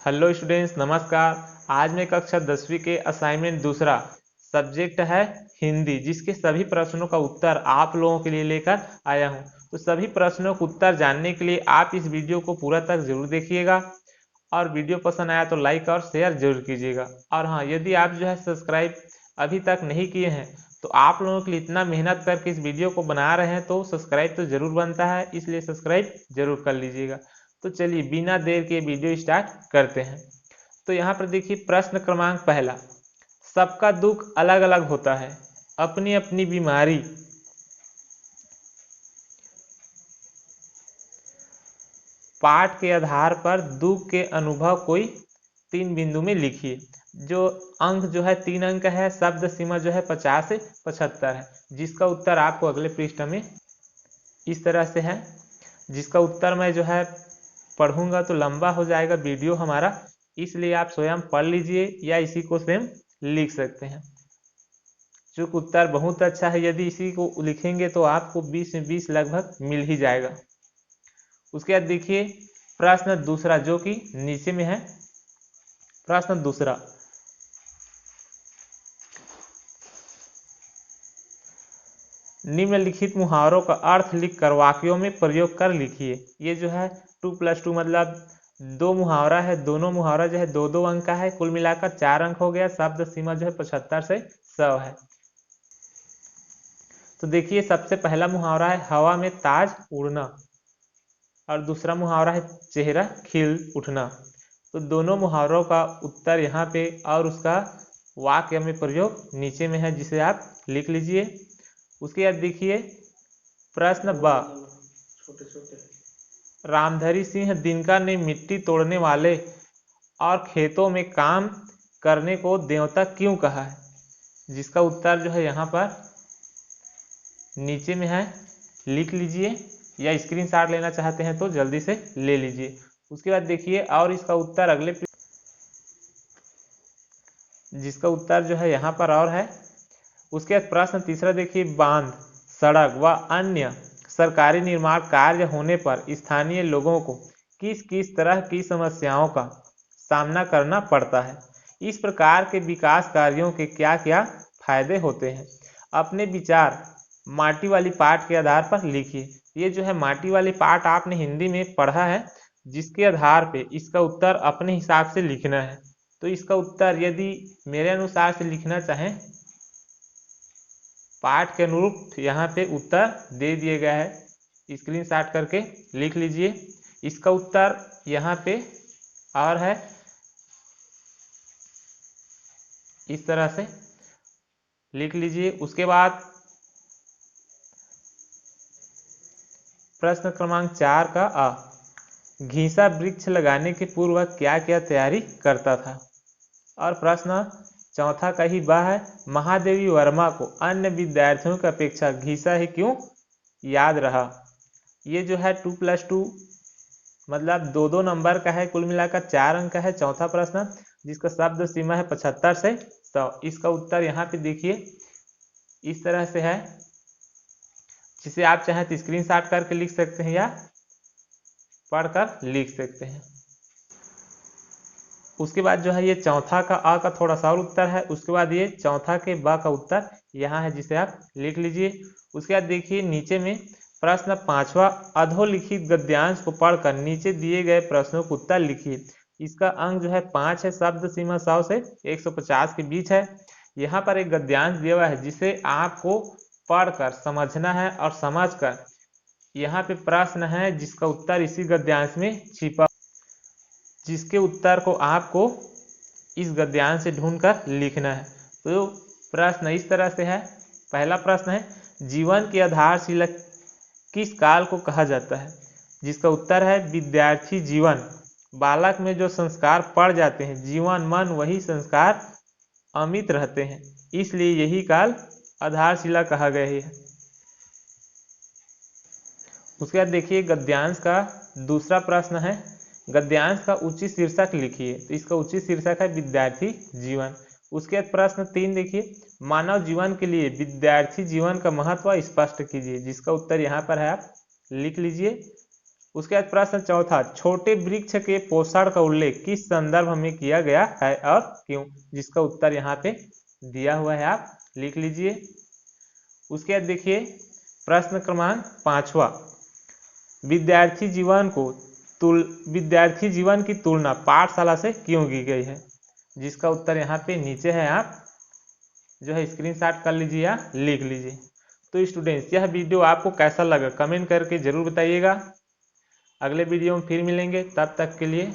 Hello students, नमस्कार। आज मैं कक्षा 10वीं के असाइनमेंट दूसरा सब्जेक्ट है हिंदी, जिसके सभी प्रश्नों का उत्तर आप लोगों के लिए लेकर आया हूं। तो सभी प्रश्नों का उत्तर जानने के लिए आप इस वीडियो को पूरा तक जरूर देखिएगा और वीडियो पसंद आया तो लाइक और शेयर जरूर कीजिएगा। और हाँ, यदि आप सब्सक्राइब अभी तक नहीं किए हैं तो आप लोगों के लिए इतना मेहनत करके इस वीडियो को बना रहे हैं तो सब्सक्राइब तो जरूर बनता है, इसलिए सब्सक्राइब जरूर कर लीजिएगा। तो चलिए बिना देर के वीडियो स्टार्ट करते हैं। तो यहाँ पर देखिए प्रश्न क्रमांक पहला, सबका दुख अलग अलग होता है, अपनी अपनी बीमारी पाठ के आधार पर दुख के अनुभव कोई 3 बिंदु में लिखिए। जो अंक है 3 अंक है, शब्द सीमा 50 से 75 है, जिसका उत्तर आपको अगले पृष्ठ में इस तरह से है। जिसका उत्तर मैं पढ़ूंगा तो लंबा हो जाएगा वीडियो हमारा, इसलिए आप स्वयं पढ़ लीजिए या इसी को स्वयं लिख सकते हैं। चूंकि उत्तर बहुत अच्छा है, यदि इसी को लिखेंगे तो आपको 20 में 20 लगभग मिल ही जाएगा। उसके बाद देखिए प्रश्न दूसरा, जो कि नीचे में है। प्रश्न दूसरा, निम्नलिखित मुहावरों का अर्थ लिखकर वाक्यों में प्रयोग कर लिखिए। ये 2+2 मतलब 2 मुहावरा है, दोनों मुहावरा 2-2 अंक का है, कुल मिलाकर 4 अंक हो गया। शब्द सीमा 75 से 100 है। तो देखिए सबसे पहला मुहावरा है हवा में ताज उड़ना, और दूसरा मुहावरा है चेहरा खिल उठना। तो दोनों मुहावरों का उत्तर यहाँ पे और उसका वाक्य में प्रयोग नीचे में है, जिसे आप लिख लीजिए। उसके बाद देखिए प्रश्न ब, रामधरी सिंह दिनकर ने मिट्टी तोड़ने वाले और खेतों में काम करने को देवता क्यों कहा है, जिसका उत्तर यहाँ पर नीचे में है, लिख लीजिए या स्क्रीनशॉट लेना चाहते हैं तो जल्दी से ले लीजिए। उसके बाद देखिए और इसका उत्तर अगले, जिसका उत्तर यहाँ पर और है। उसके बाद प्रश्न तीसरा देखिए, बांध, सड़क व अन्य सरकारी निर्माण कार्य होने पर स्थानीय लोगों को किस किस तरह की समस्याओं का सामना करना पड़ता है, इस प्रकार के विकास कार्यों के क्या क्या फायदे होते हैं। अपने विचार माटी वाली पाठ के आधार पर लिखिए। ये माटी वाली पाठ आपने हिंदी में पढ़ा है, जिसके आधार पे इसका उत्तर अपने हिसाब से लिखना है। तो इसका उत्तर यदि मेरे अनुसार से लिखना चाहें, पाठ के अनुरूप यहाँ पे उत्तर दे दिया गया है, स्क्रीनशॉट करके लिख लीजिए। इसका उत्तर यहाँ पे और है, इस तरह से लिख लीजिए। उसके बाद प्रश्न क्रमांक 4 का अ, घीसा वृक्ष लगाने के पूर्व क्या क्या तैयारी करता था। और प्रश्न चौथा का ही बा है, महादेवी वर्मा को अन्य विद्यार्थियों की अपेक्षा घीसा ही क्यों याद रहा। ये 2+2 मतलब 2-2 नंबर का है, कुल मिलाकर 4 अंक का है। चौथा प्रश्न जिसका शब्द सीमा है 75 से 100, इसका उत्तर यहाँ पे देखिए इस तरह से है, जिसे आप चाहें तो स्क्रीनशॉट करके लिख सकते हैं या पढ़कर लिख सकते हैं। उसके बाद ये चौथा का अ का थोड़ा सा और उत्तर है। उसके बाद ये चौथा के ब का उत्तर यहाँ है, जिसे आप लिख लीजिए। उसके बाद देखिए नीचे में प्रश्न पांचवा, अधोलिखित गद्यांश को पढ़कर नीचे दिए गए प्रश्नों को उत्तर लिखिए। इसका अंक 5 है, शब्द सीमा 100 से 150 के बीच है। यहाँ पर एक गद्यांश दिया हुआ है, जिसे आपको पढ़कर समझना है और समझकर यहाँ पे प्रश्न है जिसका उत्तर इसी गद्यांश में छिपा, जिसके उत्तर को आपको इस गद्यांश से ढूंढकर लिखना है। तो प्रश्न इस तरह से है। पहला प्रश्न है, जीवन की आधारशिला किस काल को कहा जाता है, जिसका उत्तर है विद्यार्थी जीवन। बालक में जो संस्कार पड़ जाते हैं जीवन मन वही संस्कार अमित रहते हैं, इसलिए यही काल आधारशिला कहा गया है। उसके बाद देखिए गद्यांश का दूसरा प्रश्न है, गद्यांश का उचित शीर्षक लिखिए। तो इसका उचित शीर्षक है विद्यार्थी जीवन। उसके बाद प्रश्न 3 देखिए, मानव जीवन के लिए विद्यार्थी जीवन का महत्व स्पष्ट कीजिए, जिसका उत्तर यहाँ पर है, आप लिख लीजिए। उसके बाद प्रश्न चौथा, छोटे वृक्ष के पोषण का उल्लेख किस संदर्भ में किया गया है और क्यों, जिसका उत्तर यहाँ पे दिया हुआ है, आप लिख लीजिए। उसके बाद देखिए प्रश्न क्रमांक 5वां, विद्यार्थी जीवन की तुलना पाठशाला से क्यों की गई है, जिसका उत्तर यहाँ पे नीचे है, आप जो है स्क्रीनशॉट कर लीजिए या लिख लीजिए। तो स्टूडेंट्स, यह वीडियो आपको कैसा लगा कमेंट करके जरूर बताइएगा। अगले वीडियो में फिर मिलेंगे, तब तक के लिए